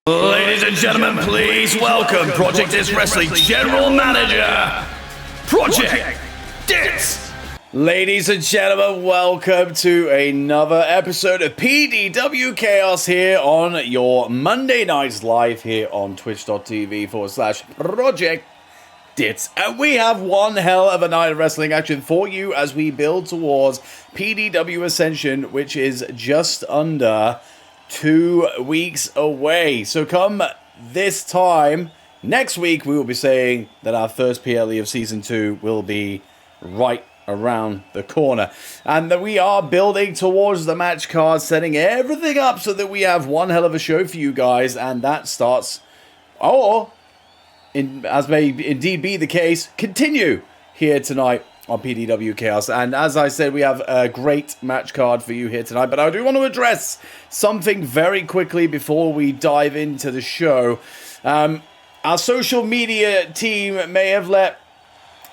Ladies and gentlemen, please welcome Project Dits Wrestling General Manager, Project Dits! Ladies and gentlemen, welcome to another episode of PDW Chaos here on your Monday nights live here on twitch.tv/Project Dits. And we have one hell of a night of wrestling action for you as we build towards PDW Ascension, which is just under 2 weeks away. So come this time next week, we will be saying that our first PLE of Season 2 will be right around the corner. And that we are building towards the match card, setting everything up so that we have one hell of a show for you guys. And that starts, as may indeed be the case, continue here tonight on PDW Chaos. And as I said, we have a great match card for you here tonight, but I do want to address something very quickly before we dive into the show. Our social media team may have let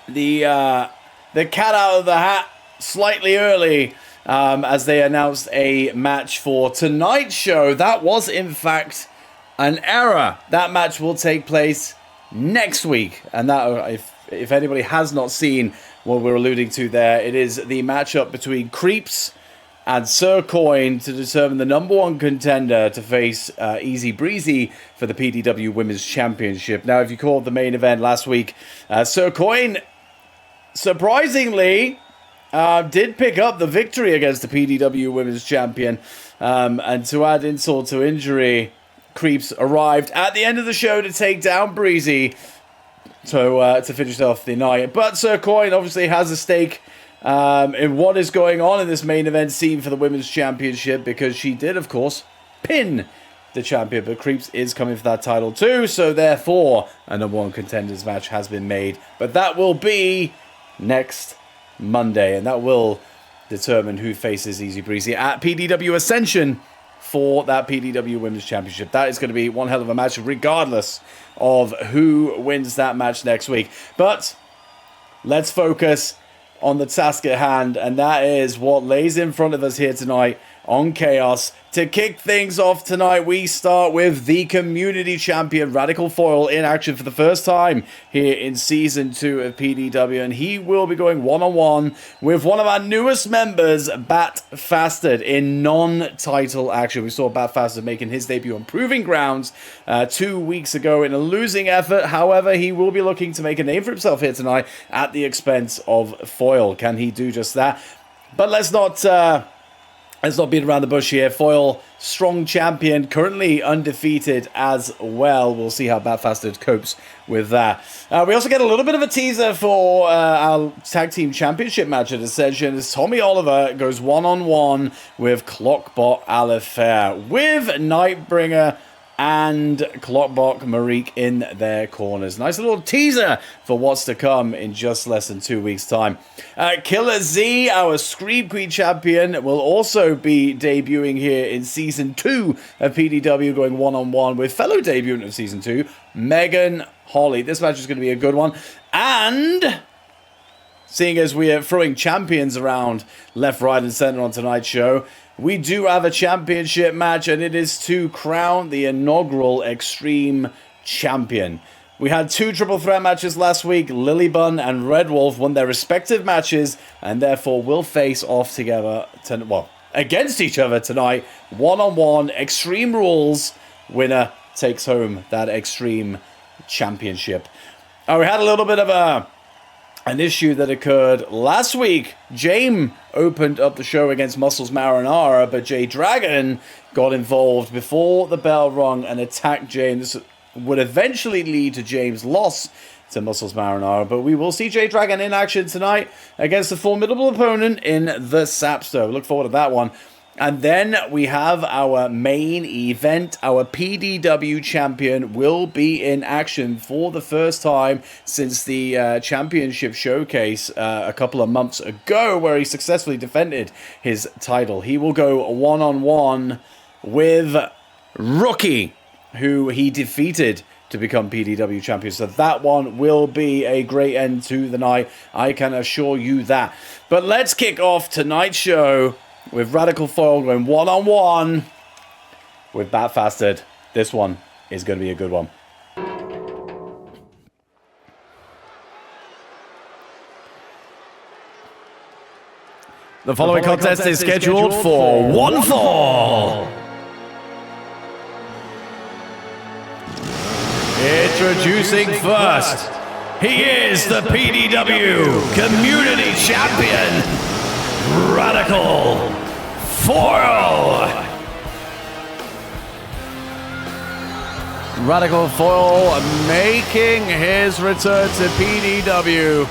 the cat out of the hat slightly early as they announced a match for tonight's show. That was in fact an error. That match will take place next week, and that, if anybody has not seen what we're alluding to there, it is the matchup between Creeps and Sir Coin to determine the number one contender to face Easy Breezy for the PDW Women's Championship. Now, if you called the main event last week, Sir Coin surprisingly did pick up the victory against the PDW Women's Champion, and to add insult to injury, Creeps arrived at the end of the show to take down Breezy to finish off the night. But Sir Coin obviously has a stake in what is going on in this main event scene for the Women's Championship, because she did, of course, pin the champion. But Creeps is coming for that title too, so therefore a number one contenders match has been made. But that will be next Monday, and that will determine who faces Easy Breezy at PDW Ascension for that PDW Women's Championship. That is going to be one hell of a match, regardless of who wins that match next week. But let's focus on the task at hand, and that is what lays in front of us here tonight on Chaos. To kick things off tonight, we start with the community champion, Radical Foil, in action for the first time here in Season 2 of PDW, and he will be going one-on-one with one of our newest members, Bat Fastard, in non-title action. We saw Bat Fastard making his debut on Proving Grounds 2 weeks ago in a losing effort. However, he will be looking to make a name for himself here tonight at the expense of Foil. Can he do just that? But let's not beat around the bush here. Foil, strong champion, currently undefeated as well. We'll see how Batfastard copes with that. We also get a little bit of a teaser for our Tag Team Championship match at Ascension as Tommy Oliver goes one-on-one with Clockbot Alifair, with Nightbringer and Clockbot Marique in their corners. Nice little teaser for what's to come in just less than 2 weeks' time. Killer Z, our Scream Queen champion, will also be debuting here in Season 2 of PDW, going one-on-one with fellow debutant of Season 2, Megan Holly. This match is going to be a good one. And seeing as we are throwing champions around left, right, and center on tonight's show, we do have a championship match, and it is to crown the inaugural Extreme Champion. We had 2 triple threat matches last week. Lilybun and Red Wolf won their respective matches, and therefore will face off together, against each other tonight. One-on-one, Extreme Rules. Winner takes home that Extreme Championship. We had a little bit of an issue that occurred last week. James opened up the show against Muscles Marinara, but Jay Dragon got involved before the bell rung and attacked James. This would eventually lead to James' loss to Muscles Marinara, but we will see Jay Dragon in action tonight against a formidable opponent in the Sapster. Look forward to that one. And then we have our main event. Our PDW champion will be in action for the first time since the championship showcase a couple of months ago, where he successfully defended his title. He will go one-on-one with Rookie, who he defeated to become PDW champion. So that one will be a great end to the night, I can assure you that. But let's kick off tonight's show with Radical Foil going one-on-one with Batfastard. This one is going to be a good one. The following contest is scheduled for one fall. Introducing first, he is the PDW Community Champion, Radical Foil. Radical Foil making his return to PDW.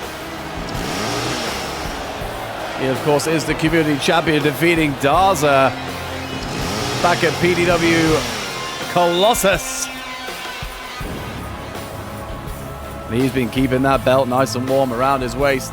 He, of course, is the Community Champion, defeating Daza back at PDW Colossus. He's been keeping that belt nice and warm around his waist.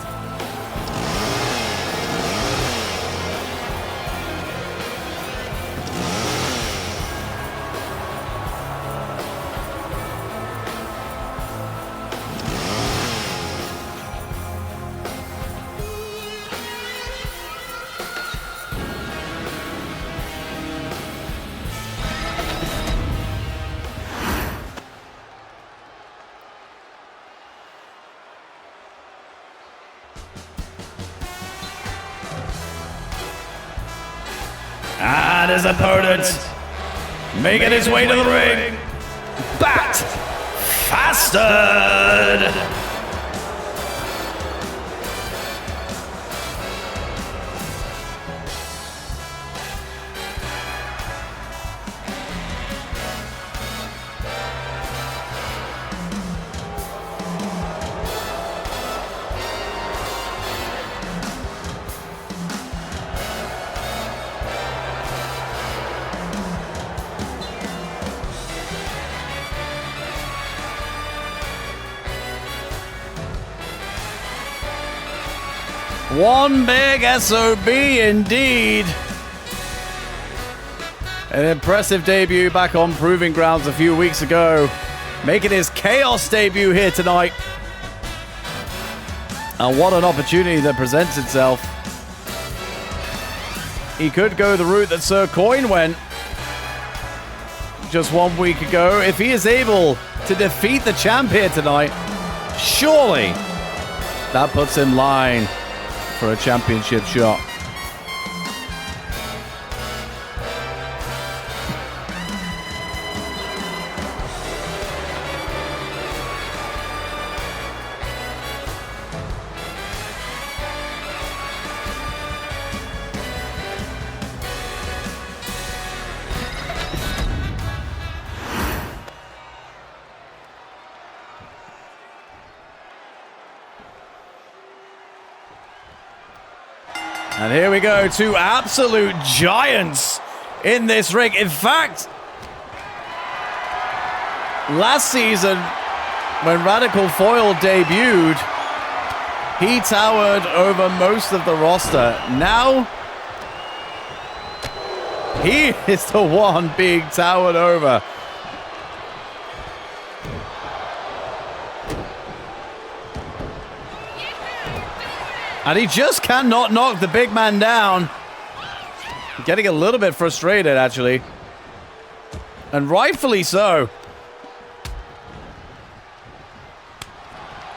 And his opponent, making his way to the ring, Bat Fasted. One big SOB indeed. An impressive debut back on Proving Grounds a few weeks ago. Making his Chaos debut here tonight. And what an opportunity that presents itself. He could go the route that Sir Coin went just 1 week ago. If he is able to defeat the champ here tonight, surely that puts him line for a championship shot. And here we go, two absolute giants in this ring. In fact, last season, when Radical Foil debuted, he towered over most of the roster. Now, he is the one being towered over. And he just cannot knock the big man down. Getting a little bit frustrated, actually. And rightfully so.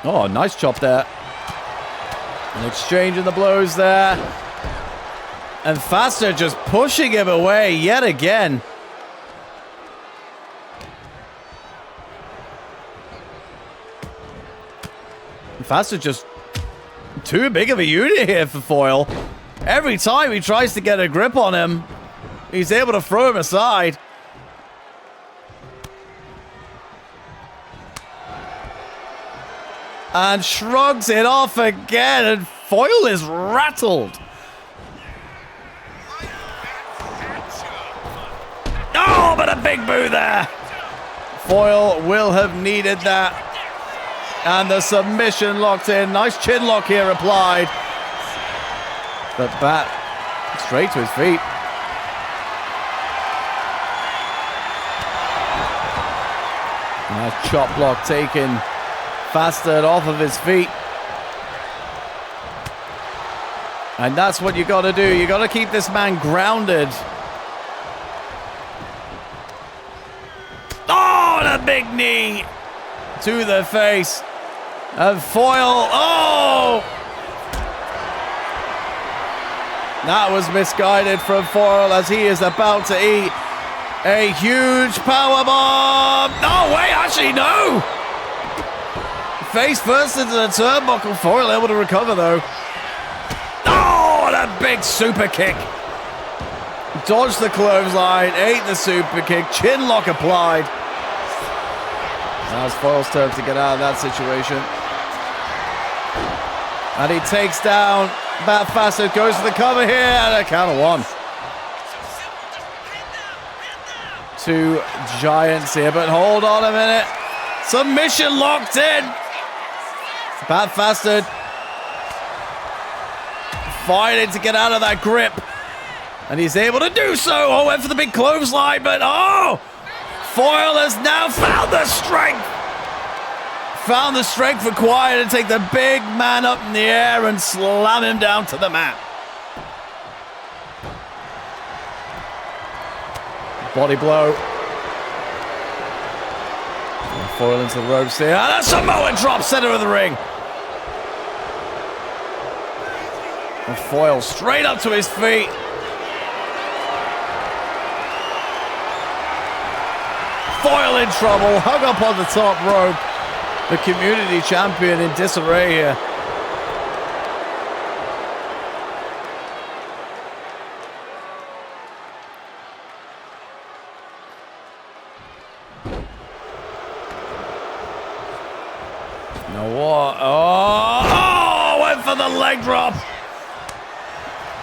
Oh, nice chop there. An exchange in the blows there. And Faster just pushing him away yet again. And Faster just too big of a unit here for Foil. Every time he tries to get a grip on him, he's able to throw him aside. And shrugs it off again, and Foil is rattled. Oh, but a big boo there. Foil will have needed that. And the submission locked in. Nice chin lock here applied. But Bat straight to his feet. Nice chop block taken. Faster off of his feet. And that's what you got to do. You got to keep this man grounded. Oh, a big knee to the face of Foil. Oh! That was misguided from Foil as he is about to eat a huge power bomb. No, wait, actually, no. Face first into the turnbuckle. Foil able to recover, though. Oh, and a big super kick. Dodged the clothesline, ate the super kick, chin lock applied. Now it's Foil's turn to get out of that situation. And he takes down Bat Facet, goes for the cover here, and a count of 1. 2 giants here, but hold on a minute. Submission locked in. Bat Facet fighting to get out of that grip. And he's able to do so. Oh, went for the big clothesline, but oh! Foil has now found the strength. Found the strength required to take the big man up in the air and slam him down to the mat. Body blow. And Foil into the ropes here. And a Samoan drop, center of the ring. And Foil straight up to his feet. Foil in trouble, hung up on the top rope. The community champion in disarray here. Now what? Oh, went for the leg drop.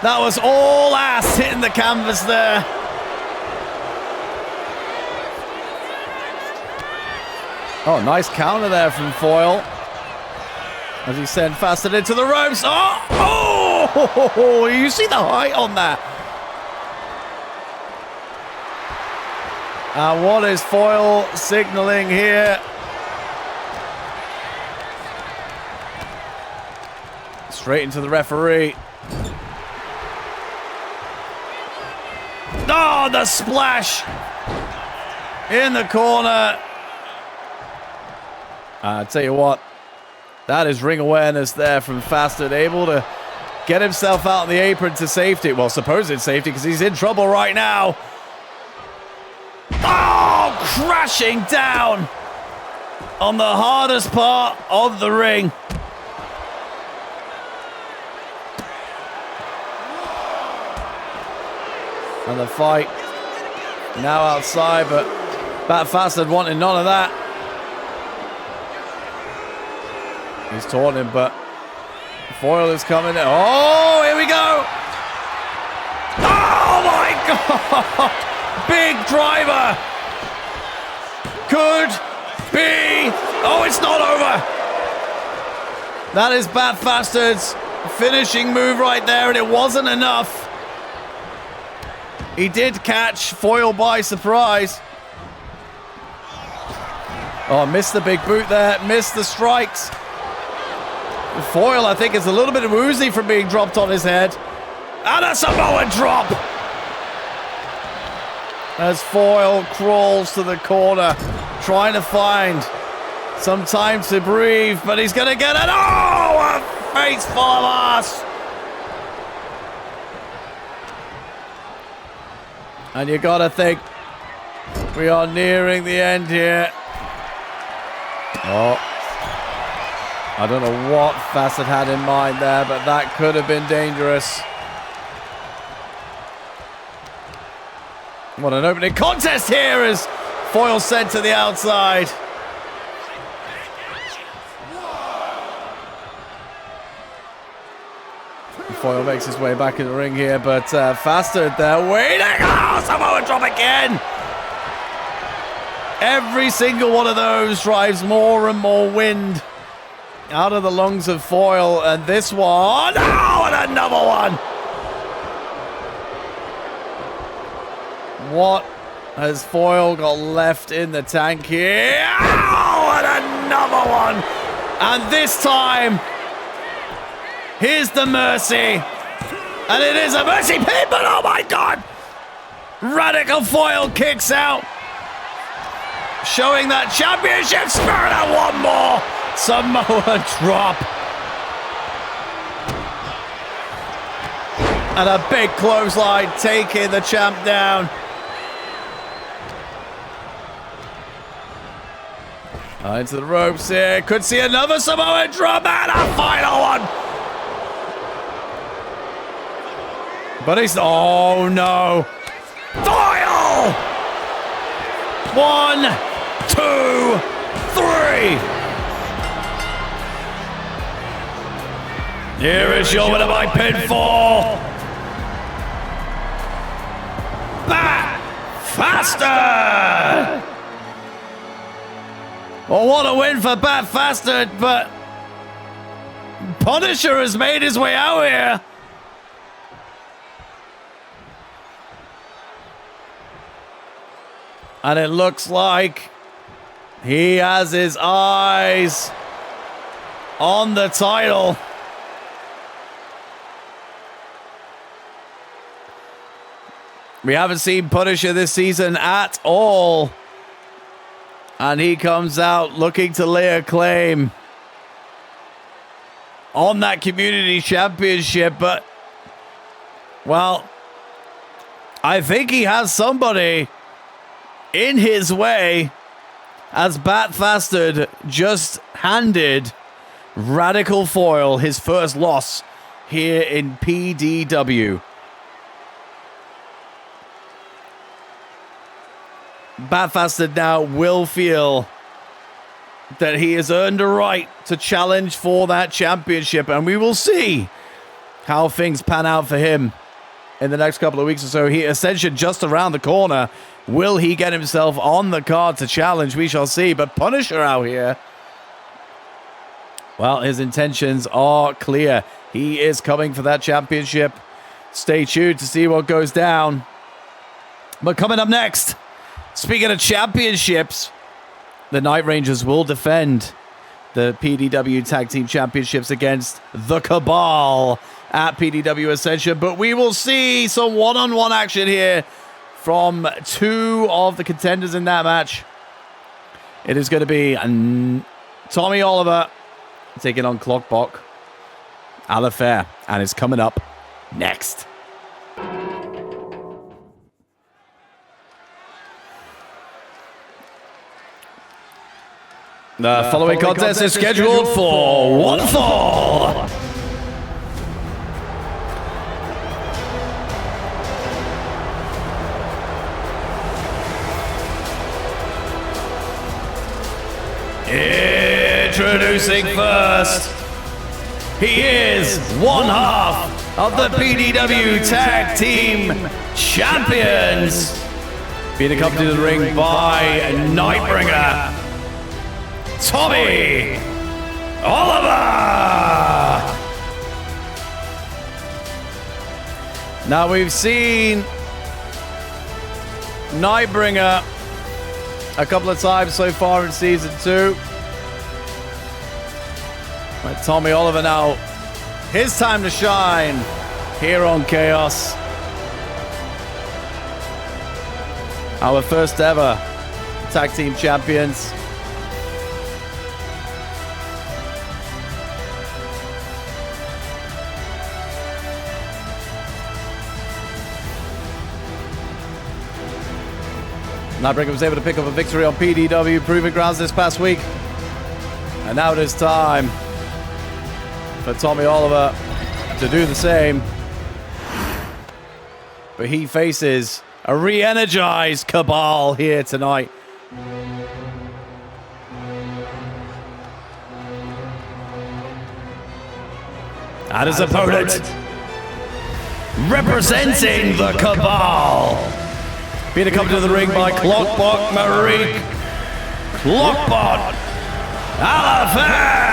That was all ass hitting the canvas there. Oh, nice counter there from Foil. As he sent Facet into the ropes. Oh, you see the height on that. What is Foil signaling here? Straight into the referee. Oh, the splash in the corner. I tell you what, that is ring awareness there from Facet, able to get himself out on the apron to safety. Well, supposed safety, because he's in trouble right now. Oh, crashing down on the hardest part of the ring. And the fight now outside, but Bat Facet wanting none of that. He's taunting, but Foil is coming in. Oh, here we go. Oh, my God. Big driver. Could be. Oh, it's not over. That is Bat Facet's finishing move right there, and it wasn't enough. He did catch Foil by surprise. Oh, missed the big boot there. Missed the strikes. Foil, I think, is a little bit woozy from being dropped on his head. And a Samoan drop! As Foil crawls to the corner, trying to find some time to breathe, but he's going to get it. Oh, a face full of ass! And you got to think, we are nearing the end here. Oh. I don't know what Facet had in mind there, but that could have been dangerous. What an opening contest here as Foil sent to the outside. Foil makes his way back in the ring here, but Facet there waiting. Oh, Samoan drop again. Every single one of those drives more and more wind out of the lungs of Foil, and this one, oh, and another one. What has Foil got left in the tank here? Oh, and another one. And this time, here's the mercy. And it is a mercy pin, but oh my God. Radical Foil kicks out. showing that championship spirit, and one more Samoa drop. And a big clothesline taking the champ down. Into the ropes here. Could see another Samoan drop and a final one. But he's... Oh, no. Foil! 1, 2, 3. Here is your winner by pinfall. Back faster! Well, what a win for Bat Faster, but Punisher has made his way out here. And it looks like he has his eyes on the title. We haven't seen Punisher this season at all. And he comes out looking to lay a claim on that community championship. But, well, I think he has somebody in his way, as Bat Fastard just handed Radical Foil his first loss here in PDW. Bat Fastard now will feel that he has earned a right to challenge for that championship, and we will see how things pan out for him in the next couple of weeks or so. He Ascension just around the corner. Will he get himself on the card to challenge? We shall see. But Punisher out here, well, his intentions are clear. He is coming for that championship. Stay tuned to see what goes down. But coming up next, speaking of championships, the Night Rangers will defend the PDW Tag Team Championships against the Cabal at PDW Ascension. But we will see some one-on-one action here from two of the contenders in that match. It is going to be Tommy Oliver taking on Clockbot Alafair, and it's coming up next. The following contest is scheduled for one fall. Introducing first, he is one half of the PDW Tag Team Champions, being accompanied to the ring by Nightbringer, Tommy Oliver. Now we've seen Nightbringer a couple of times so far in Season 2. But Tommy Oliver now, his time to shine here on Chaos. Our first ever Tag Team Champions. Nightbringer was able to pick up a victory on PDW Proving Grounds this past week. And now it is time for Tommy Oliver to do the same. But he faces a re-energized Cabal here tonight. And his opponent, representing the Cabal, being accompanied to the ring by Clockbot Marik, Clockbot Alafair.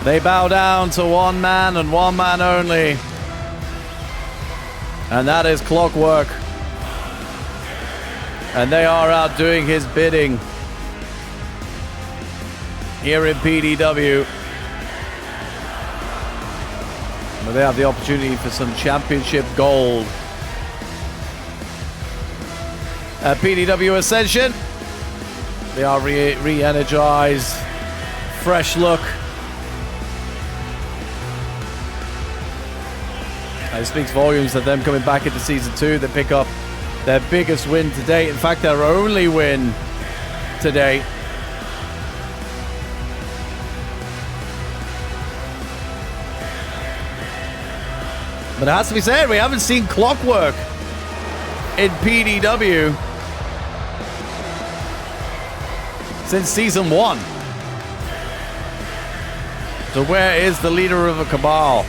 They bow down to one man and one man only, and that is Clockwork. And they are out doing his bidding here in PDW. But they have the opportunity for some championship gold. PDW Ascension. They are re-energized. Fresh look. It speaks volumes of them coming back into Season 2. They pick up their biggest win to date. In fact, their only win to date. But it has to be said, we haven't seen Clockwork in PDW since Season 1. So where is the leader of a cabal?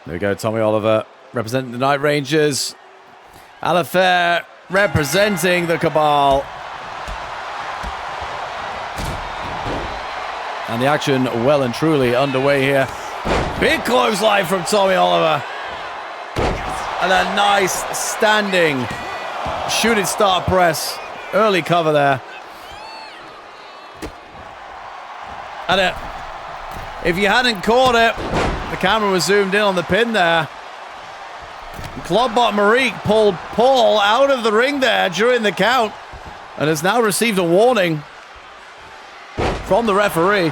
There we go, Tommy Oliver representing the Night Rangers. Alafair representing the Cabal. And the action well and truly underway here. Big clothesline from Tommy Oliver. And a nice standing shooting star press. Early cover there. And if you hadn't caught it, the camera was zoomed in on the pin there. Clubbot Marik pulled Paul out of the ring there during the count and has now received a warning from the referee.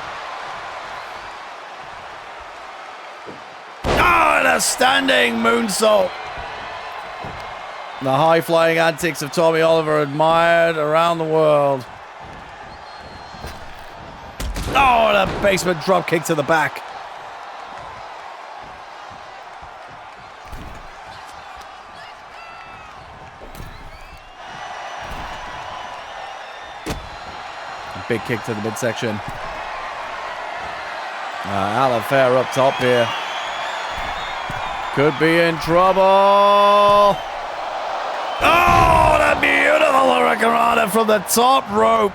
Oh, and a standing moonsault. The high-flying antics of Tommy Oliver admired around the world. Oh, and a basement drop kick to the back. Big kick to the midsection. Alafair up top here. Could be in trouble. Oh, that beautiful hurricanrana from the top rope.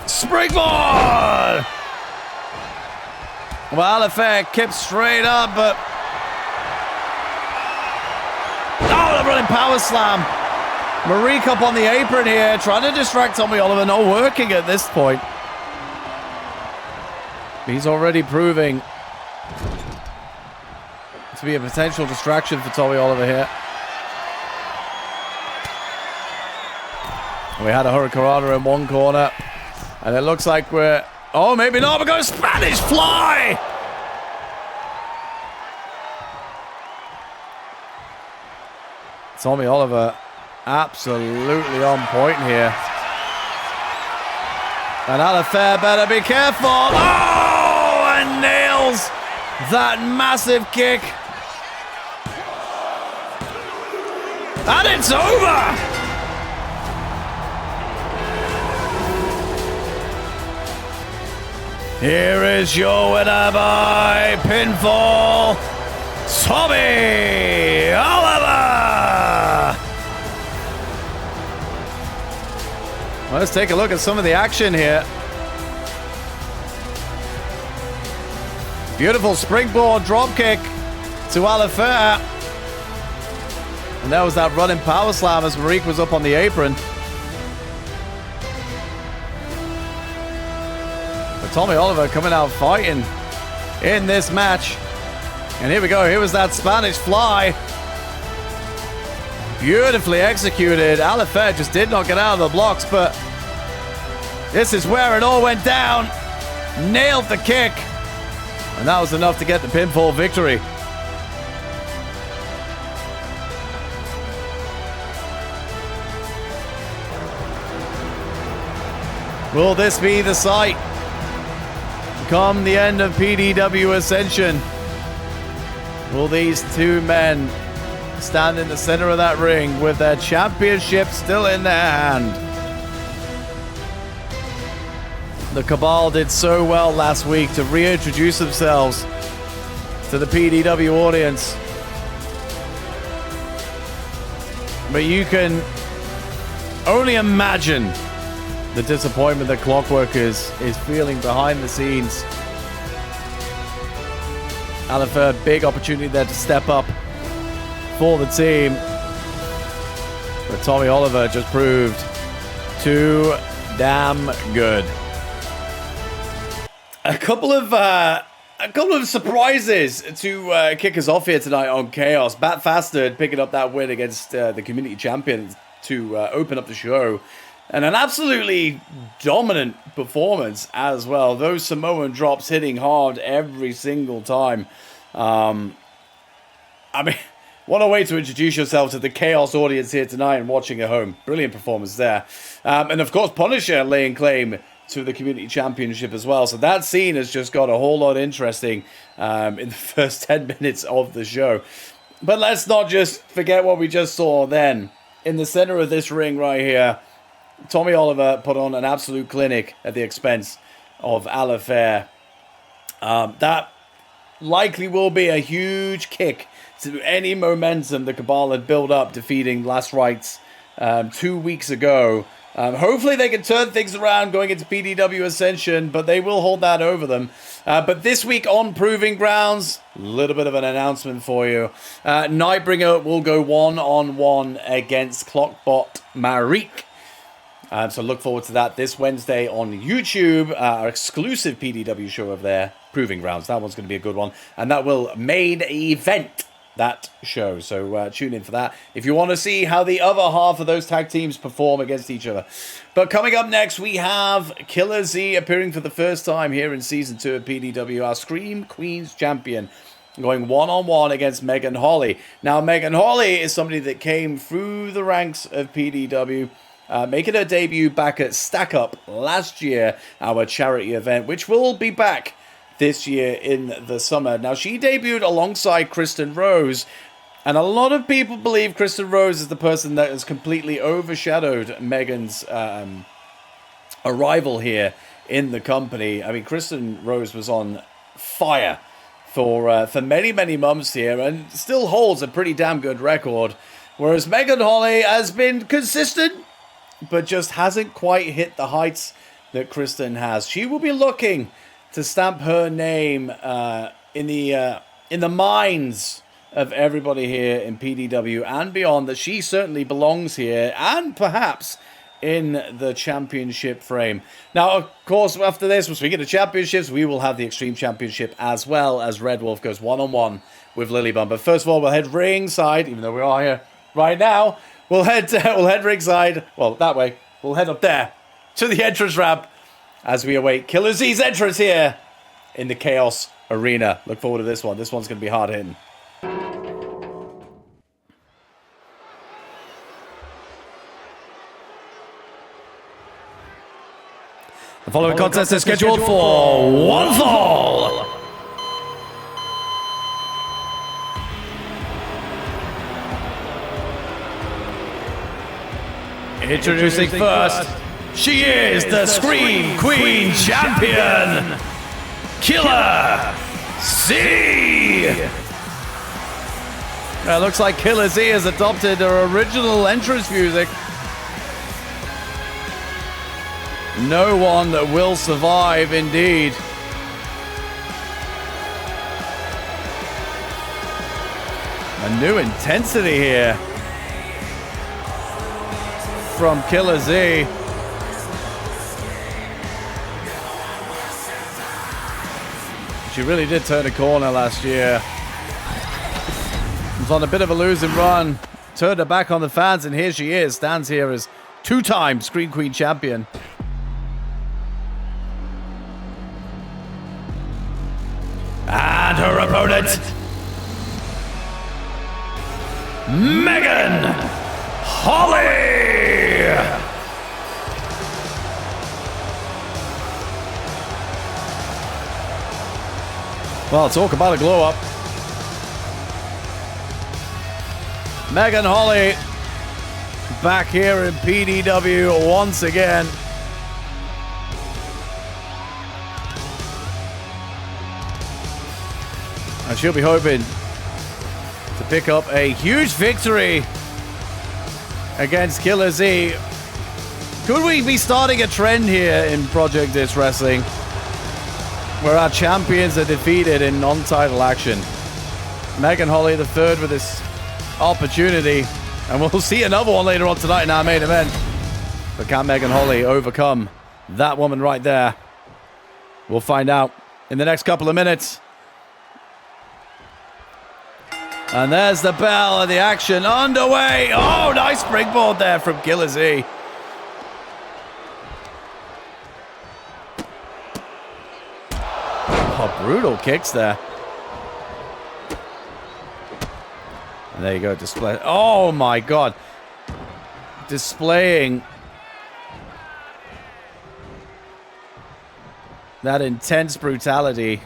Springboard! Well, Alafair kept straight up, but running power slam. Marik up on the apron here, trying to distract Tommy Oliver, not working at this point. He's already proving to be a potential distraction for Tommy Oliver here. We had a hurricanrana in one corner, and it looks like we're... Oh, maybe not. We're going Spanish Fly! Tommy Oliver absolutely on point here. And Alafair better be careful. Oh, and nails that massive kick. And it's over. Here is your winner by pinfall, Tommy Oliver. Let's take a look at some of the action here. Beautiful springboard dropkick to Alafair. And there was that running power slam as Marik was up on the apron. But Tommy Oliver coming out fighting in this match. And here we go. Here was that Spanish Fly. Beautifully executed. Alafair just did not get out of the blocks, but this is where it all went down. Nailed the kick. And that was enough to get the pinfall victory. Will this be the sight come the end of PDW Ascension? Will these two men stand in the center of that ring with their championship still in their hand. The Cabal did so well last week to reintroduce themselves to the PDW audience. But you can only imagine the disappointment that Clockwork is feeling behind the scenes. Alistair, big opportunity there to step up for the team. But Tommy Oliver just proved too damn good. A couple of surprises to kick us off here tonight on Chaos. Bat Fastard picking up that win against the Community Champion to open up the show. And an absolutely dominant performance as well. Those Samoan drops hitting hard every single time. I mean, what a way to introduce yourself to the Chaos audience here tonight and watching at home. Brilliant performance there. And of course, Punisher laying claim to the Community Championship as well. So that scene has just got a whole lot interesting in the first 10 minutes of the show. But let's not just forget what we just saw then. In the center of this ring right here, Tommy Oliver put on an absolute clinic at the expense of Alistair. That likely will be a huge kick to any momentum the Cabal had built up defeating Last Rites 2 weeks ago. Hopefully they can turn things around going into PDW Ascension, but they will hold that over them. But this week on Proving Grounds, a little bit of an announcement for you. Nightbringer will go one-on-one against Clockbot Marik. So look forward to that this Wednesday on YouTube, our exclusive PDW show of there, Proving Grounds. That one's going to be a good one. And that will main event that show. So tune in for that if you want to see how the other half of those tag teams perform against each other. But coming up next, we have Killer Z appearing for the first time here in Season 2 of PDW, our Scream Queens champion, going one-on-one against Megan Holly. Now, Megan Holly is somebody that came through the ranks of PDW, making her debut back at Stack Up last year, our charity event, which will be back this year in the summer. Now, she debuted alongside Kristen Rose, and a lot of people believe Kristen Rose is the person that has completely overshadowed Megan's arrival here in the company. I mean, Kristen Rose was on fire for many, many months here and still holds a pretty damn good record, whereas Megan Holly has been consistent, but just hasn't quite hit the heights that Kristen has. She will be looking to stamp her name in the minds of everybody here in PDW and beyond, that she certainly belongs here and perhaps in the championship frame. Now, of course, after this, once we get to championships, we will have the Extreme Championship as well as Red Wolf goes one-on-one with Lilybum. But first of all, we'll head ringside, even though we are here right now. We'll head ringside, well, that way. We'll head up there to the entrance ramp as we await Killer Z's entrance here in the Chaos Arena. Look forward to this one. This one's going to be hard hitting. The following contest is scheduled for one fall. Introducing first, she is the Scream Queen Champion, Killer Z. It looks like Killer Z has adopted her original entrance music. No one will survive, indeed. A new intensity here from Killer Z. She really did turn a corner last year. Was on a bit of a losing run, turned her back on the fans, and here she is, stands here as two-time Scream Queen Champion. And her opponent, Megan Holly. Well, talk about a glow up. Megan Holly back here in PDW once again. And she'll be hoping to pick up a huge victory against Killer Z. Could we be starting a trend here in Project Dits Wrestling where our champions are defeated in non-title action? Megan Holly the third with this opportunity, and we'll see another one later on tonight in our main event. But can Megan Holly overcome that woman right there? We'll find out in the next couple of minutes. And there's the bell and the action underway. Oh, nice springboard there from Killer Z. Oh, brutal kicks there. And there you go, display. Oh my God. Displaying that intense brutality.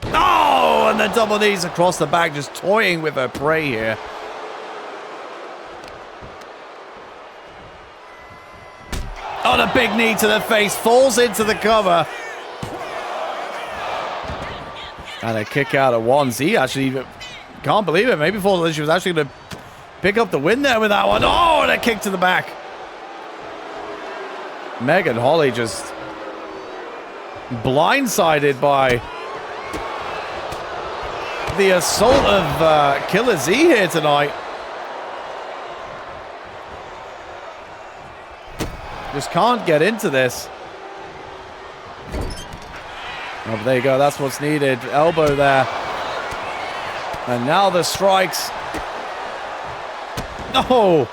Oh, and the double knees across the back, just toying with her prey here. Oh, the big knee to the face, falls into the cover. And a kick out at one. Z actually can't believe it. Maybe thought that she was actually going to pick up the win there with that one. Oh, and a kick to the back. Megan Holly just blindsided by the assault of Killer Z here tonight. Just can't get into this. Oh, but there you go. That's what's needed. Elbow there. And now the strikes. No!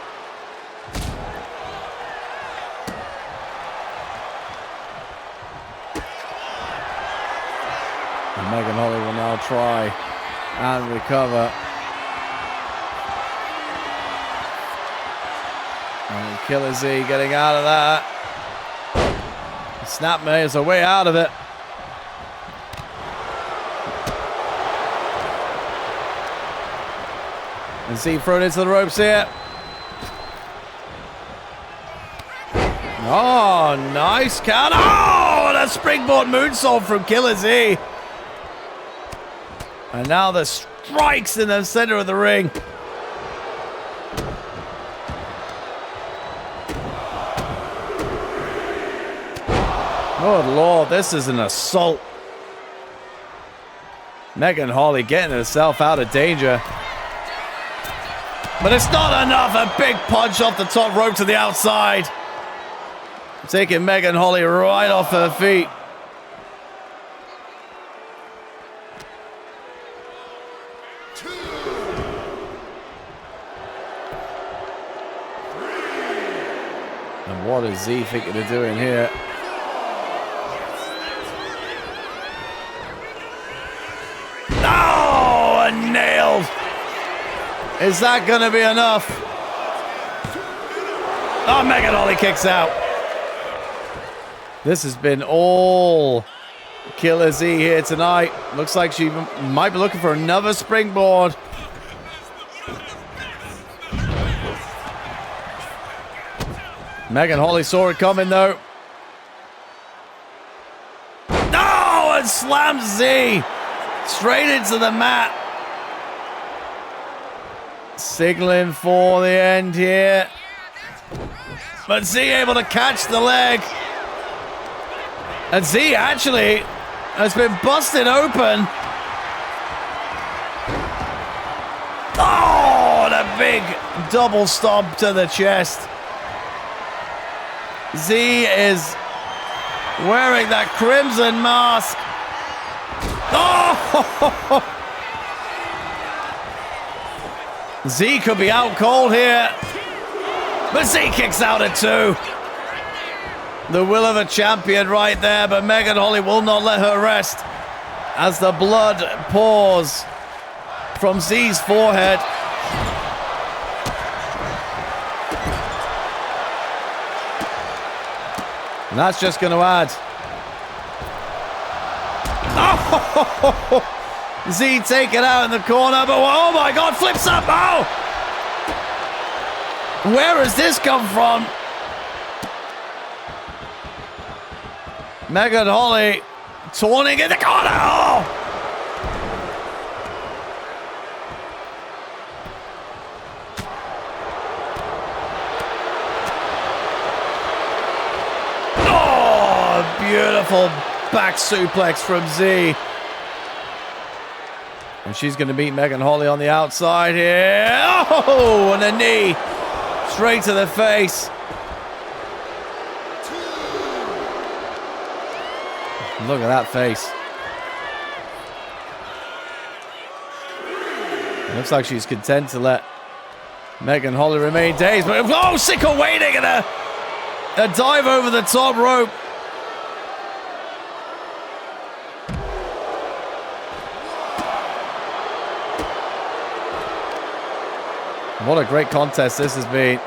And Megan Holly will now try and recover. And Killer Z getting out of that. Snapmare is a way out of it. And Z thrown into the ropes here. Oh, nice count. Oh, and a springboard moonsault from Killer Z. And now the strikes in the center of the ring. Oh, Lord, this is an assault. Megan Holly getting herself out of danger. But it's not enough. A big punch off the top rope to the outside. Taking Megan Holly right off her feet. And what is Z thinking of doing here? Oh, and nailed. Is that going to be enough? Oh, Megan Holly kicks out. This has been all Killer Z here tonight. Looks like she might be looking for another springboard. Megan Holly saw it coming, though. No! And slams Z straight into the mat. Signaling for the end here. But Z able to catch the leg. And Z actually has been busted open. Oh, the big double stomp to the chest. Z is wearing that crimson mask. Oh! Z could be out cold here. But Z kicks out at two. The will of a champion right there, but Megan Holly will not let her rest as the blood pours from Z's forehead. And that's just going to add. Oh! Z taken out in the corner, but oh my God, flips up. Oh! Where has this come from? Megan Holly taunting in the corner. Oh! Beautiful back suplex from Z. And she's going to beat Megan Holly on the outside here. Oh, and a knee straight to the face. Look at that face. Looks like she's content to let Megan Holly remain dazed. But oh, Sicko waiting and a dive over the top rope. What a great contest this has been.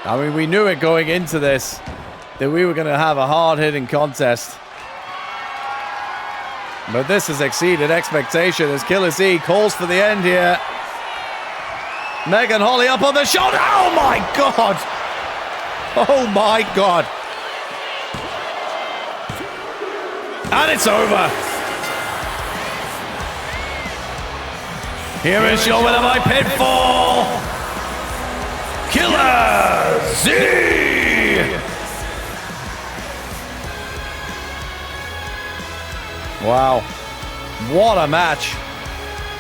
I mean, we knew it going into this, that we were going to have a hard-hitting contest. But this has exceeded expectation as Killer Z calls for the end here. Megan Holly up on the shoulder. Oh my God! Oh my God! And it's over. Here is your winner by pinfall, Killer Z! Wow. What a match.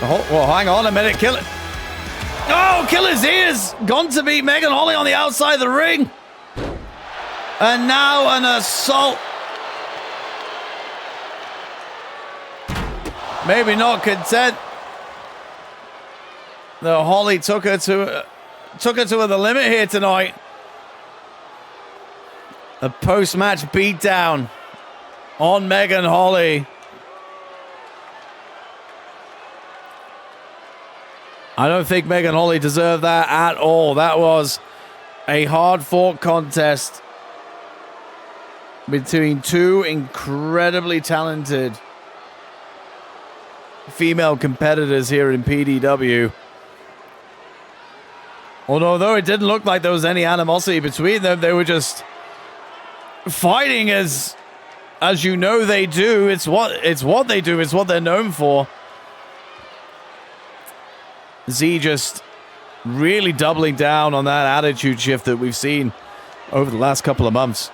Well, hang on a minute. Oh, Killer Z has gone to beat Megan Holly on the outside of the ring. And now an assault. Maybe not content. No, Holly took her to the limit here tonight. A post-match beatdown on Megan Holly. I don't think Megan Holly deserved that at all. That was a hard-fought contest between two incredibly talented female competitors here in PDW. Although it didn't look like there was any animosity between them, they were just fighting as you know they do. It's what they do. It's what they're known for. Z just really doubling down on that attitude shift that we've seen over the last couple of months.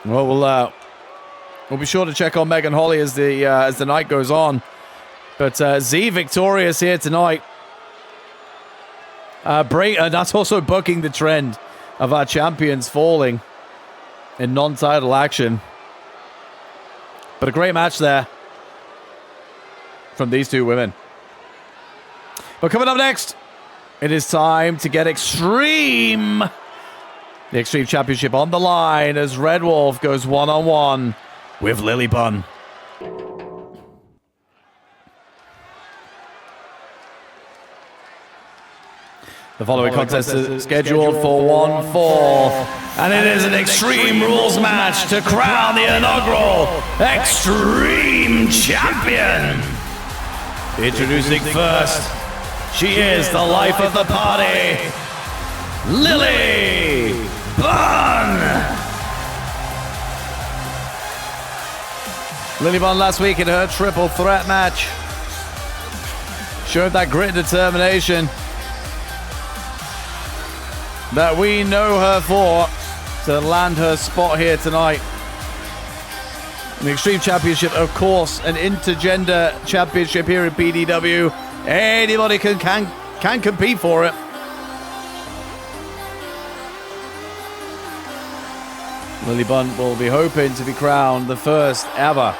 Well, we'll be sure to check on Megan Holly as the night goes on. But Z victorious here tonight. That's also bucking the trend of our champions falling in non-title action. But a great match there from these two women. But coming up next, it is time to get extreme. The Extreme Championship on the line as Red Wolf goes one-on-one with Lily Bunn. The following contest is scheduled for 1 fall, and it is an Extreme Rules match to crown the inaugural Extreme Champion. Introducing first, she is the life of the party, Lily Bunn. Lily Bunn last week in her triple threat match showed that grit and determination that we know her for to land her spot here tonight. The Extreme Championship, of course, an intergender championship here in PDW. Anybody can compete for it. Lily Bunn will be hoping to be crowned the first ever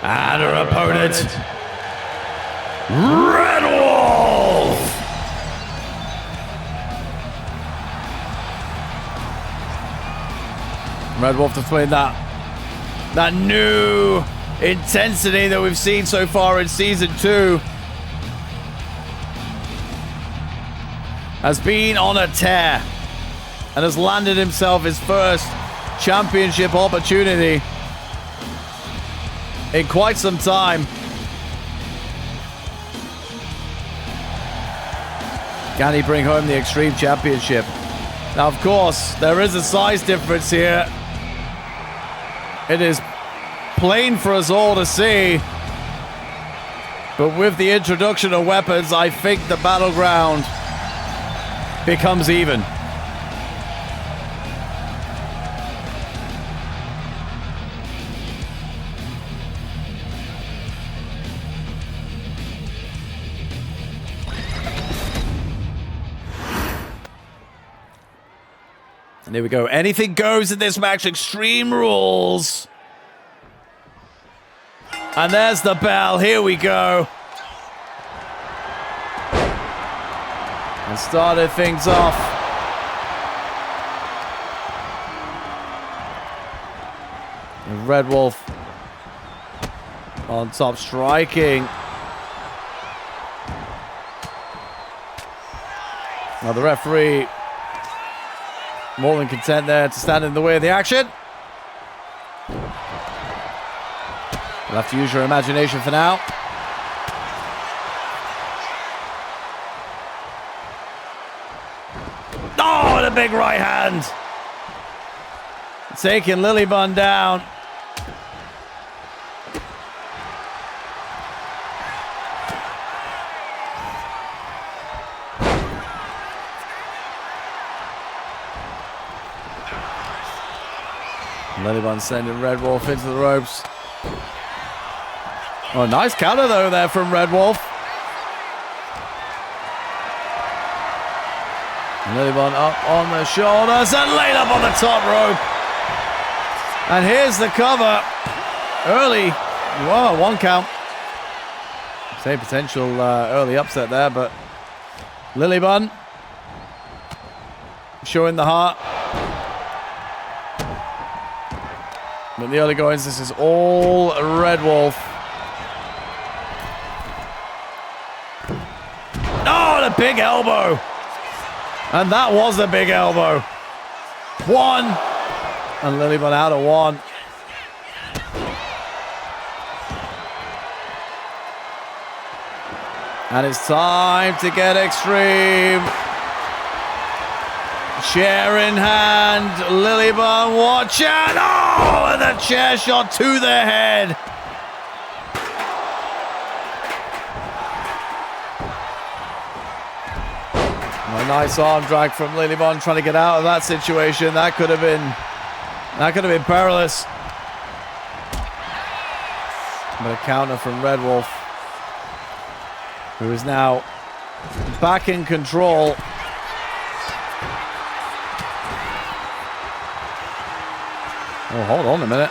and her opponent, Red Wolf. Red Wolf displaying that new intensity that we've seen so far in Season 2. Has been on a tear and has landed himself his first championship opportunity in quite some time. Can he bring home the Extreme Championship? Now, of course, there is a size difference here. It is plain for us all to see. But with the introduction of weapons, I think the battleground becomes even. And here we go. Anything goes in this match. Extreme Rules. And there's the bell. Here we go. And started things off. And Red Wolf on top, striking. Now the referee more than content there to stand in the way of the action. You'll have to use your imagination for now. Oh, and a big right hand. Taking Lilybun down. Lilybun sending Red Wolf into the ropes. Oh, nice counter though there from Red Wolf. Lilybun up on the shoulders and laid up on the top rope. And here's the cover. Early. Whoa, 1 count. Same potential early upset there, but Lilybun showing the heart. But the early goings, this is all Red Wolf. Oh, and a big elbow. And that was a big elbow. 1. And Lilybun out of 1. And it's time to get extreme. Chair in hand. Lilybun, watch out. Oh, and the chair shot to the head. A nice arm drag from Lilybun trying to get out of that situation. That could have been perilous. But a counter from Red Wolf, who is now back in control. Oh, hold on a minute.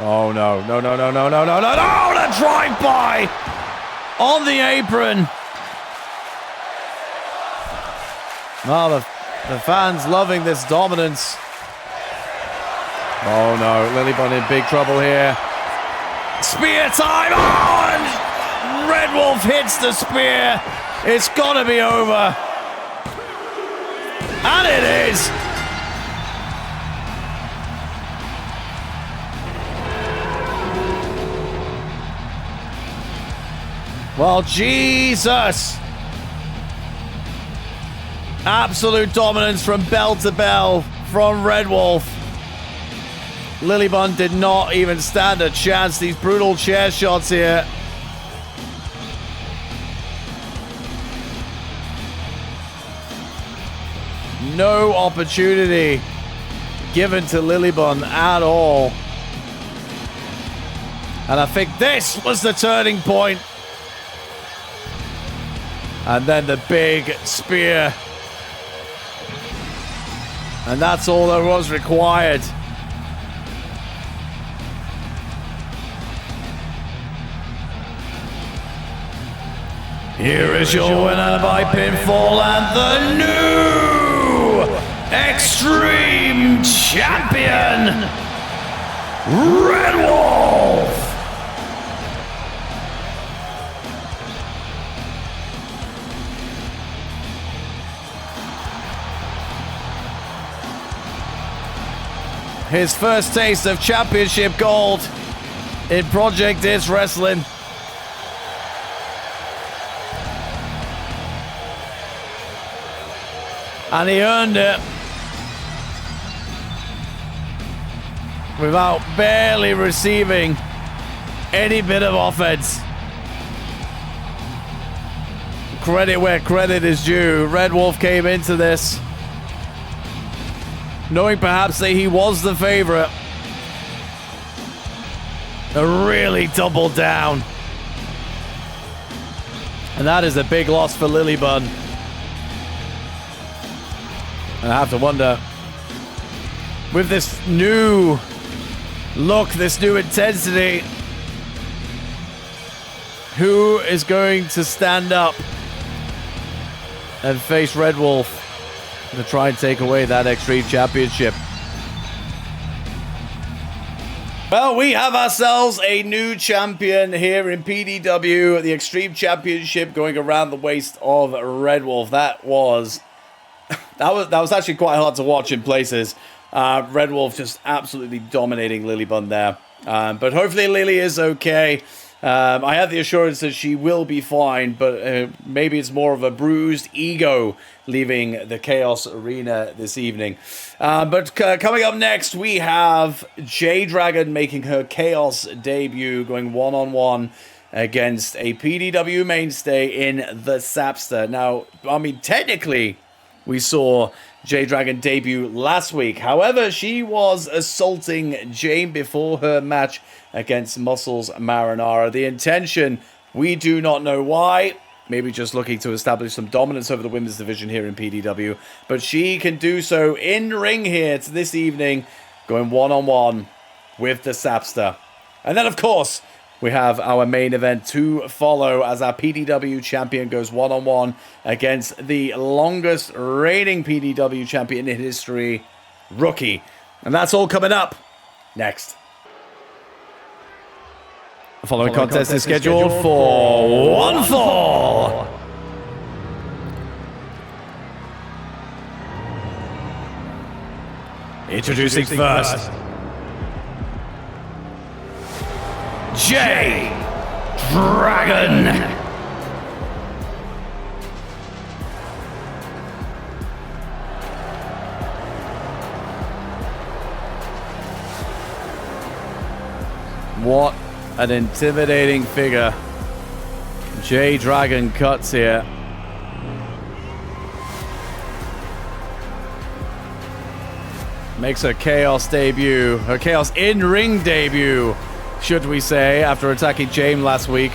Oh, no. No, no, no, no, no, no, no, no! The drive-by on the apron. Oh, the fans loving this dominance. Oh, no. Lilybun in big trouble here. Spear time! Oh, and Red Wolf hits the spear. It's got to be over. And it is. Well, Jesus. Absolute dominance from bell to bell from Red Wolf. Lilybun did not even stand a chance. These brutal chair shots here. No opportunity given to Lilybun at all. And I think this was the turning point. And then the big spear. And that's all that was required. Here is your winner by pinfall and the new Extreme Champion, Red Wolf. His first taste of championship gold in Project Dits Wrestling. And he earned it without barely receiving any bit of offense. Credit where credit is due. Red Wolf came into this knowing perhaps that he was the favorite. Really doubled down. And that is a big loss for Lily Bun. And I have to wonder, with this new look, this new intensity, who is going to stand up and face Red Wolf to try and take away that Extreme Championship? Well, we have ourselves a new champion here in PDW, the Extreme Championship going around the waist of Red Wolf. That was actually quite hard to watch in places. Red Wolf just absolutely dominating Lily Bun there. But hopefully Lily is okay. I have the assurance that she will be fine, but maybe it's more of a bruised ego leaving the Chaos Arena this evening. But coming up next, we have J-Dragon making her Chaos debut, going one-on-one against a PDW mainstay in the Sapster. Now, I mean, technically, we saw J-Dragon debut last week. However, she was assaulting Jane before her match against Muscles Marinara. The intention, we do not know why. Maybe just looking to establish some dominance over the women's division here in PDW. But she can do so in ring here this evening, going one-on-one with the Sapster. And then, of course, we have our main event to follow as our PDW champion goes one-on-one against the longest reigning PDW champion in history, Rookie. And that's all coming up next. The following contest is scheduled for one fall. Introducing first, J-Dragon. What an intimidating figure J-Dragon cuts here. Makes her Chaos debut, her Chaos in-ring debut, should we say, after attacking James last week.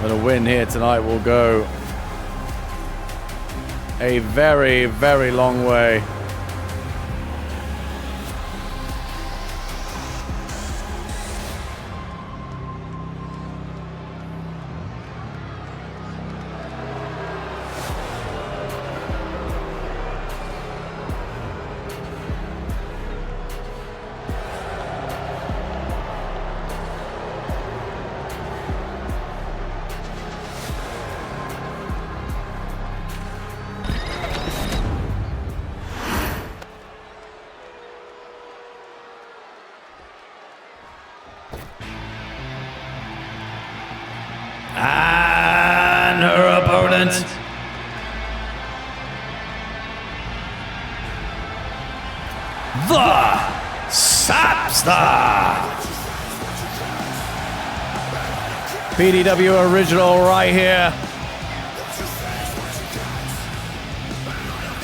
But a win here tonight will go a very, very long way. And her opponent, the Sapster. PDW original right here.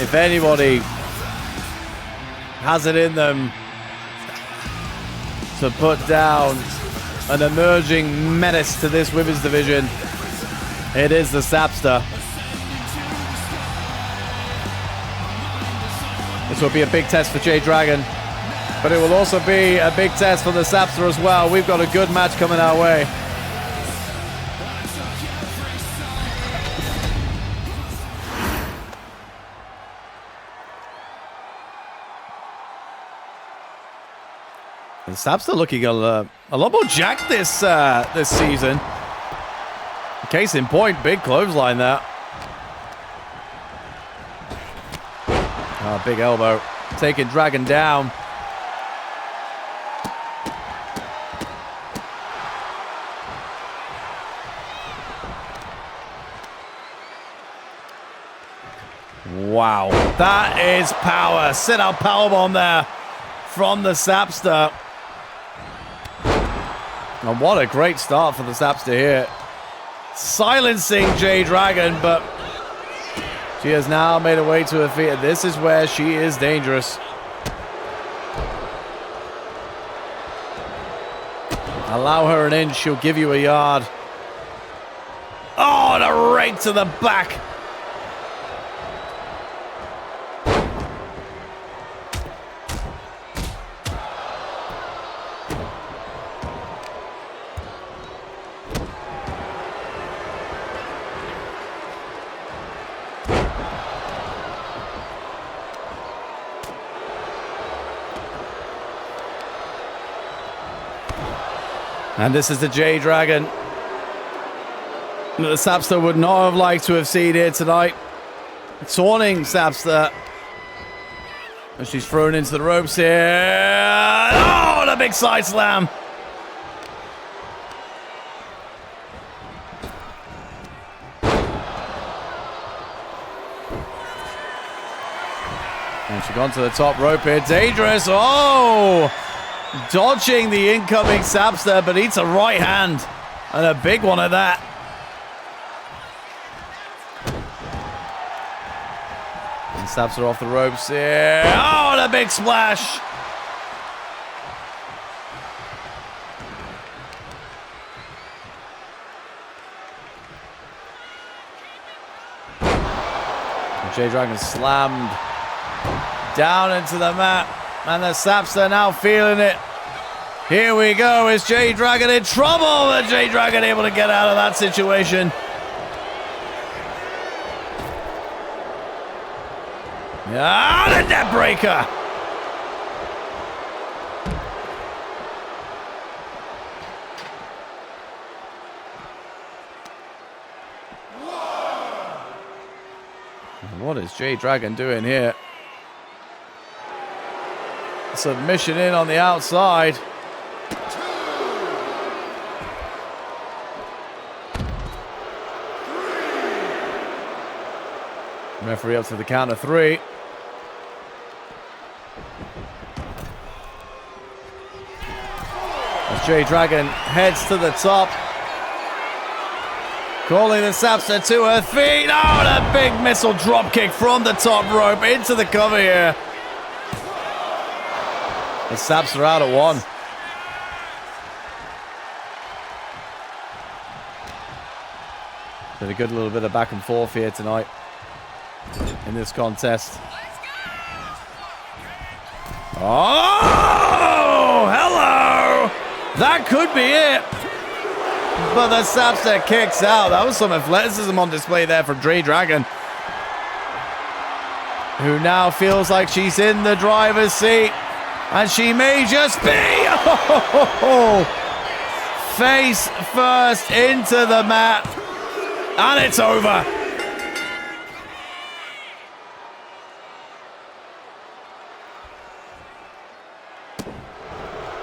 If anybody has it in them to put down an emerging menace to this women's division, it is the Sapster. This will be a big test for J-Dragon, but it will also be a big test for the Sapster as well. We've got a good match coming our way. And Sapster looking a lot more jacked this season. Case in point, big clothesline there. Big elbow. Taking Dragon down. Wow, that is power. Sit out powerbomb there from the Sapster. And what a great start for the Sapster here. Silencing J Dragon, but she has now made her way to her feet, and this is where she is dangerous. Allow her an inch, she'll give you a yard. Oh, and a right to the back. And this is the J Dragon that the Sapster would not have liked to have seen here tonight. Taunting Sapster. And she's thrown into the ropes here. Oh, the big side slam. And she's gone to the top rope here. Dangerous. Oh! Dodging the incoming Sapster, but eats a right hand. And a big one at that. And Sapster off the ropes here. Oh, and a big splash. And J Dragon slammed down into the mat. And the Sapster now feeling it. Here we go. Is J Dragon in trouble? And J Dragon able to get out of that situation. Ah, the net breaker. What is J Dragon doing here? Submission in on the outside. Referee up to the count of 3. As J Dragon heads to the top. Calling the Sapster to her feet. Oh, and a big missile drop kick from the top rope into the cover here. The Sapster out at 1. Been a good little bit of back and forth here tonight in this contest. Oh, hello! That could be it. But the Sapster kicks out. That was some athleticism on display there from J Dragon, who now feels like she's in the driver's seat. And she may just be. Oh, face first into the mat. And it's over.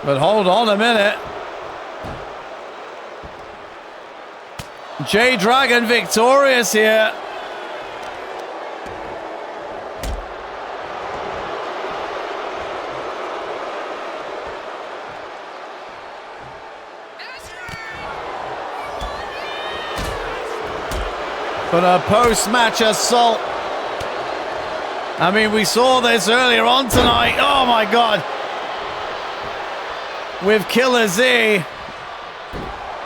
But hold on a minute. J Dragon victorious here. But a post-match assault. I mean, we saw this earlier on tonight. Oh my God. With Killer Z.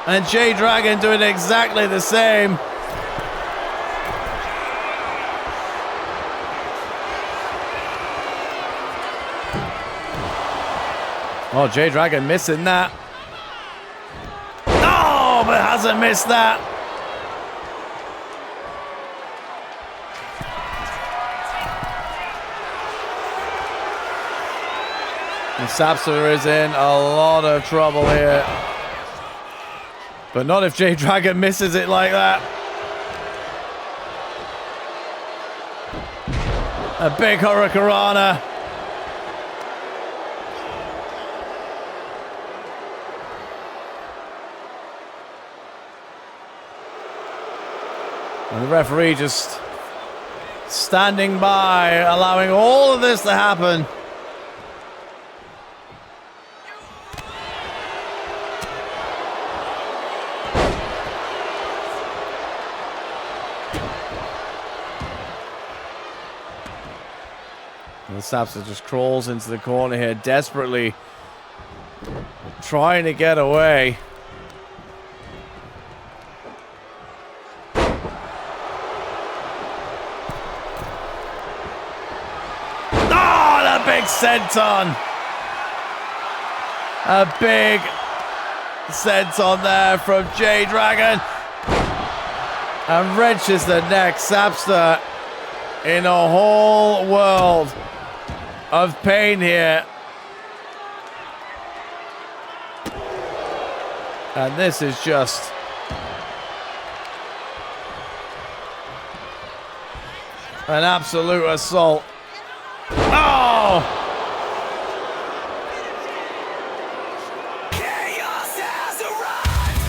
And J Dragon doing exactly the same. Oh, J Dragon missing that. Oh, but hasn't missed that. And Sapsa is in a lot of trouble here. But not if J-Dragon misses it like that. A big Hurricanrana. And the referee just standing by, allowing all of this to happen. And the Sapsa just crawls into the corner here, desperately trying to get away. Big senton. A big senton there from J-Dragon. And wrenches the neck. Sapster in a whole world of pain here. And this is just an absolute assault. Oh! Chaos has arrived!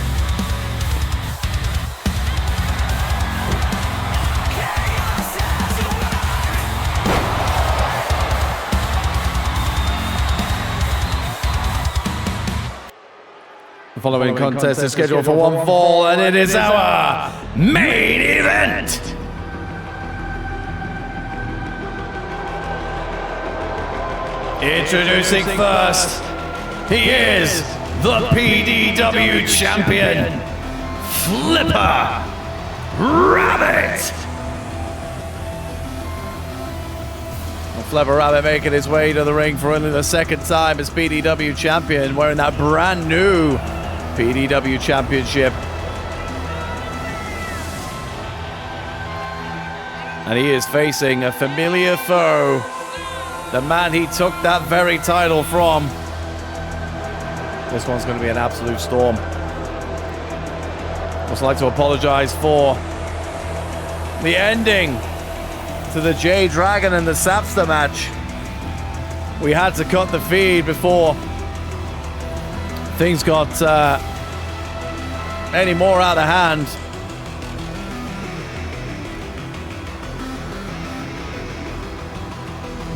Chaos has arrived! The following contest is scheduled for one fall, and it is our main event! Introducing first, he is the PDW Champion, Flipper Rabbit. Well, Flipper Rabbit making his way to the ring for only the second time as PDW Champion, wearing that brand new PDW Championship. And he is facing a familiar foe. The man he took that very title from. This one's going to be an absolute storm. I'd also like to apologize for the ending to the J-Dragon and the Sapster match. We had to cut the feed before things got any more out of hand.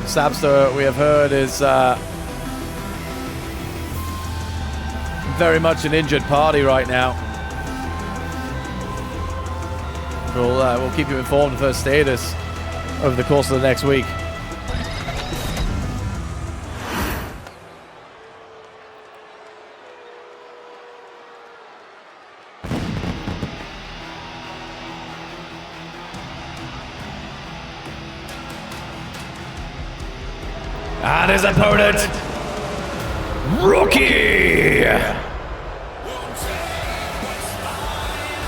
Sapster, we have heard, is very much an injured party right now. We'll keep you informed of her status over the course of the next week. And his opponent, Rookie!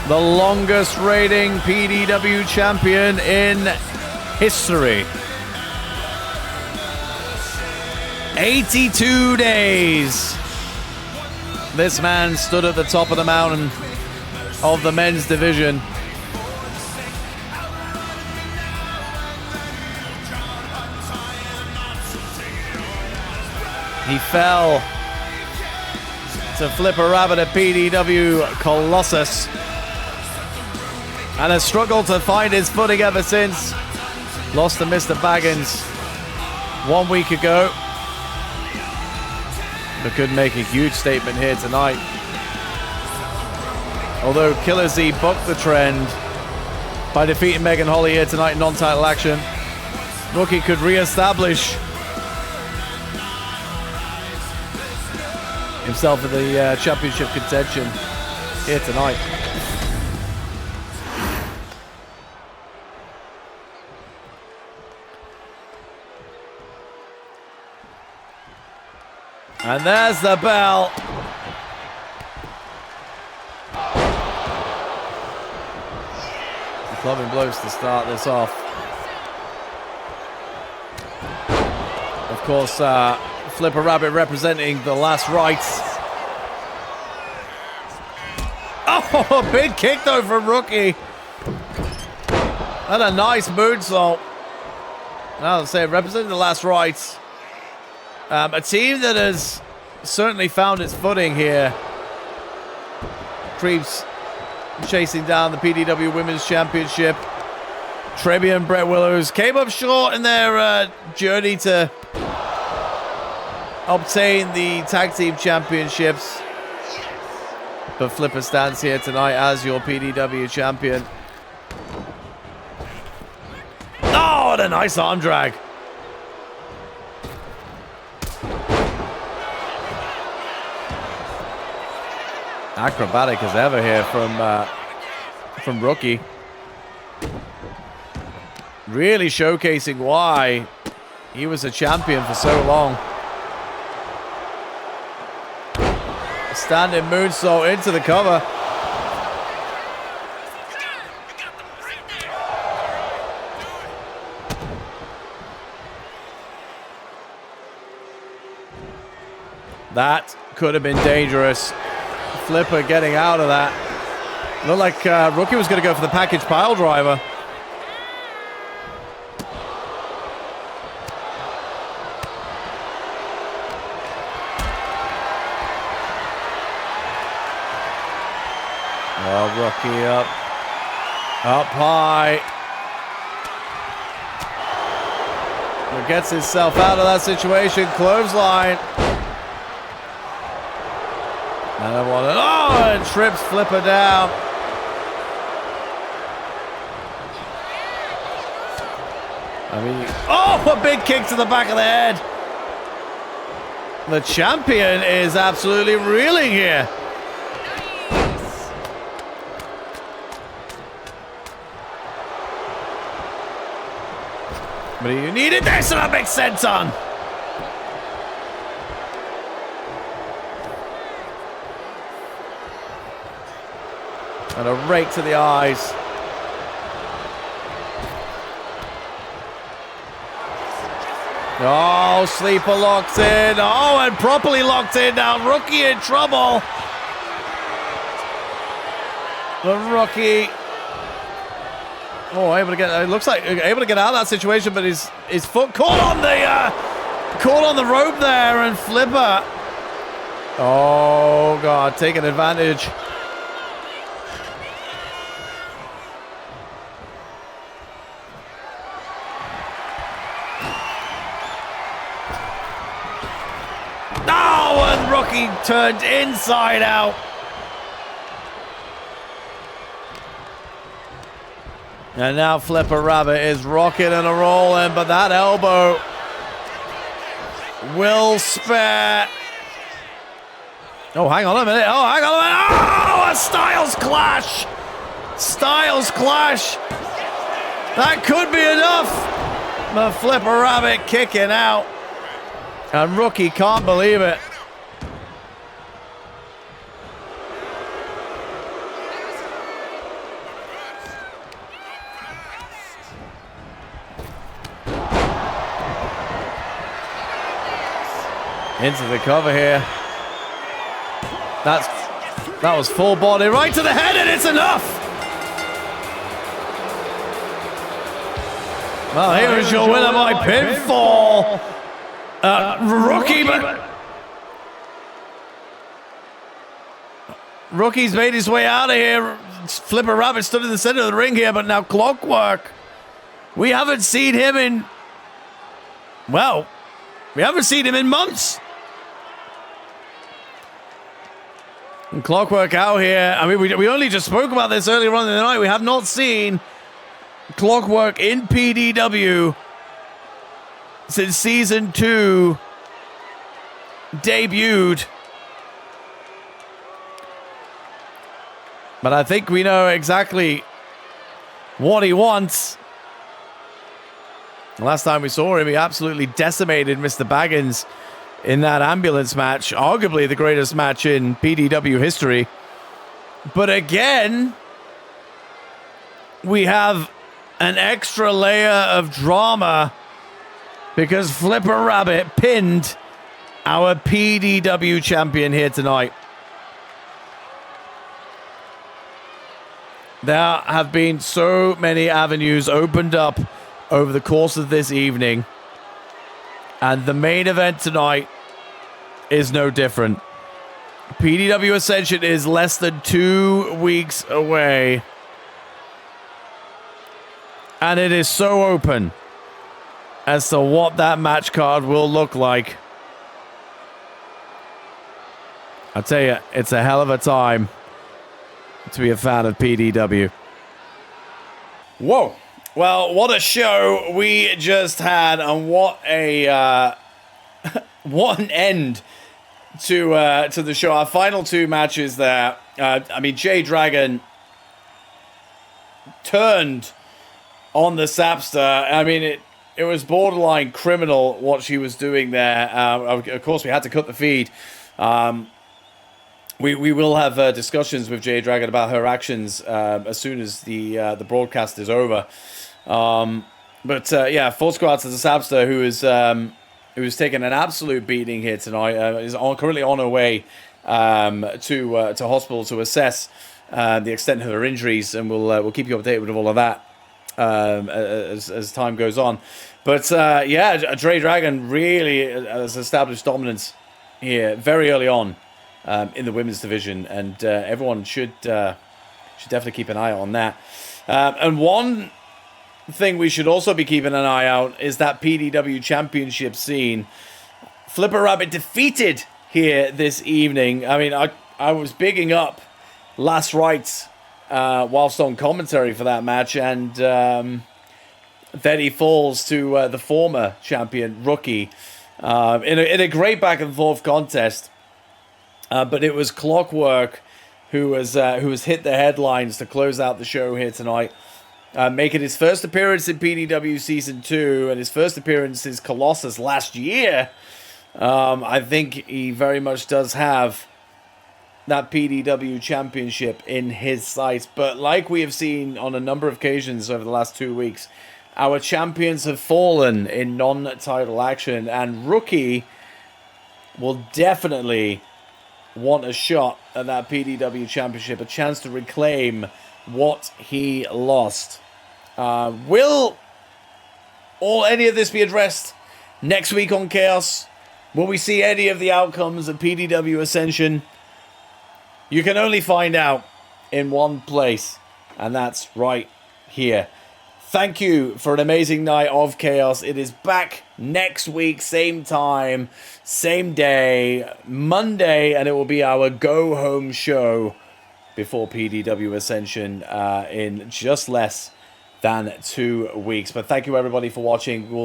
The longest reigning PDW champion in history. 82 days. This man stood at the top of the mountain of the men's division. He fell to Flipper Rabbit at PDW Colossus and has struggled to find his footing ever since. Lost to Mr. Baggins 1 week ago, but could make a huge statement here tonight. Although Killer Z bucked the trend by defeating Megan Holly here tonight in non-title action, Rookie could re-establish himself in the championship contention here tonight. And there's the bell. The clubbing blows to start this off. Of course, Flipper Rabbit representing the last rites. Oh, a big kick though from Rookie. And a nice moonsault. Now let's say representing the last rites. A team that has certainly found its footing here. Creeps chasing down the PDW Women's Championship. Trebi and Brett Willows came up short in their journey to obtain the tag team championships. But Flipper stands here tonight as your PDW champion. Oh, what a nice arm drag. Acrobatic as ever here from Rookie. Really showcasing why he was a champion for so long. Standing moonsault into the cover. That could have been dangerous. Flipper getting out of that. Looked like Rookie was going to go for the package pile driver. Oh, Rookie up high. But gets himself out of that situation. Clothesline. Another one. Oh, and trips Flipper down. I mean, oh, a big kick to the back of the head. The champion is absolutely reeling here. But you needed this, so that makes sense on. And a rake to the eyes. Oh, sleeper locked in. Oh, and properly locked in now. Rookie in trouble. The Rookie. Oh, able to get. It looks like able to get out of that situation, but his foot caught on the rope there, and Flipper. Oh God, taking advantage. Oh, and Rookie turned inside out. And now Flipper Rabbit is rocking and a rolling, but that elbow will spare. Oh, hang on a minute. Oh, hang on a minute. Oh, a Styles clash. Styles clash. That could be enough. The Flipper Rabbit kicking out. And Rookie can't believe it. Into the cover here. That was full body right to the head, and it's enough. Well, here is your winner by pinfall. Rookie, but Rookie's made his way out of here. Flipper Rabbit stood in the center of the ring here, but now Clockwork. We haven't seen him in, well, we haven't seen him in months. And Clockwork out here. I mean, we only just spoke about this earlier on in the night. We have not seen Clockwork in PDW since Season 2 debuted. But I think we know exactly what he wants. Last time we saw him, he absolutely decimated Mr. Baggins in that ambulance match, arguably the greatest match in PDW history. But again, we have an extra layer of drama because Flipper Rabbit pinned our PDW champion here tonight. There have been so many avenues opened up over the course of this evening. And the main event tonight is no different. PDW Ascension is less than 2 weeks away. And it is so open as to what that match card will look like. I'll tell you, it's a hell of a time to be a fan of PDW. Whoa. Well, what a show we just had, and what a what an end to the show. Our final 2 matches there. I mean, Jade Dragon turned on the Sapster. I mean, it was borderline criminal what she was doing there. Of course, we had to cut the feed. We will have discussions with Jade Dragon about her actions as soon as the broadcast is over. Yeah, full squad to the Sapster, who is taking an absolute beating here tonight. Is currently on her way to hospital to assess the extent of her injuries, and we'll keep you updated with all of that as time goes on. But yeah, Dre Dragon really has established dominance here very early on in the women's division, and everyone should definitely keep an eye on that. And one thing we should also be keeping an eye out is that PDW Championship scene. Flipper Rabbit defeated here this evening. I mean, I was bigging up Last Rites whilst on commentary for that match, and then he falls to the former champion, Rookie, in a great back and forth contest. But it was Clockwork who has hit the headlines to close out the show here tonight. Making his first appearance in PDW Season 2 and his first appearance since Colossus last year. I think he very much does have that PDW Championship in his sights. But like we have seen on a number of occasions over the last 2 weeks, our champions have fallen in non-title action. And Rookie will definitely want a shot at that PDW Championship, a chance to reclaim what he lost. Will any of this be addressed next week on Chaos? Will we see any of the outcomes of PDW Ascension? You can only find out in one place, and that's right here. Thank you for an amazing night of Chaos. It is back next week, same time, same day, Monday, and it will be our go-home show before PDW Ascension in just less than 2 weeks. But thank you everybody for watching. We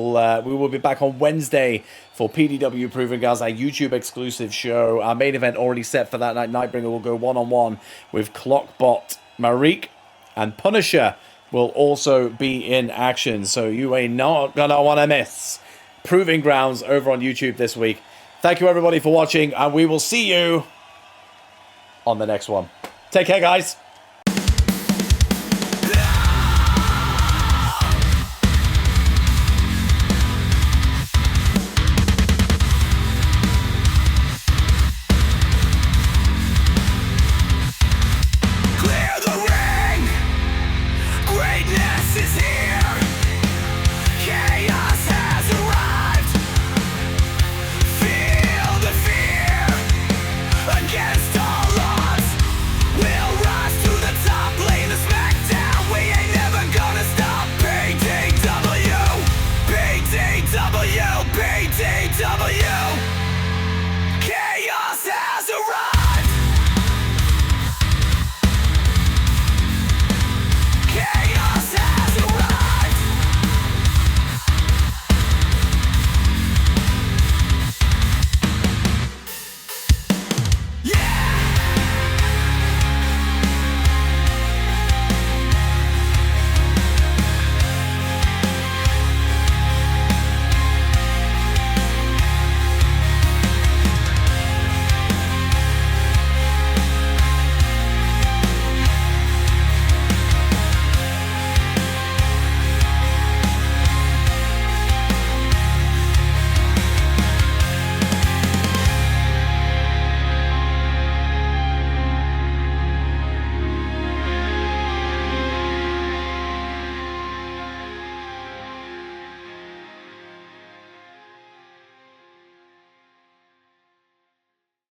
will be back on Wednesday for PDW Proven Guys, our YouTube exclusive show. Our main event already set for that night. Nightbringer will go one-on-one with Clockbot Marik, and Punisher will also be in action. So you ain't not gonna want to miss Proving Grounds over on YouTube this week. Thank you everybody for watching, and we will see you on the next one. Take care, guys. Clear the ring. Greatness is here. Chaos has arrived. Feel the fear against all odds. We'll rise to the top, lay the smack down. We ain't never gonna stop. PDW, PDW, PDW.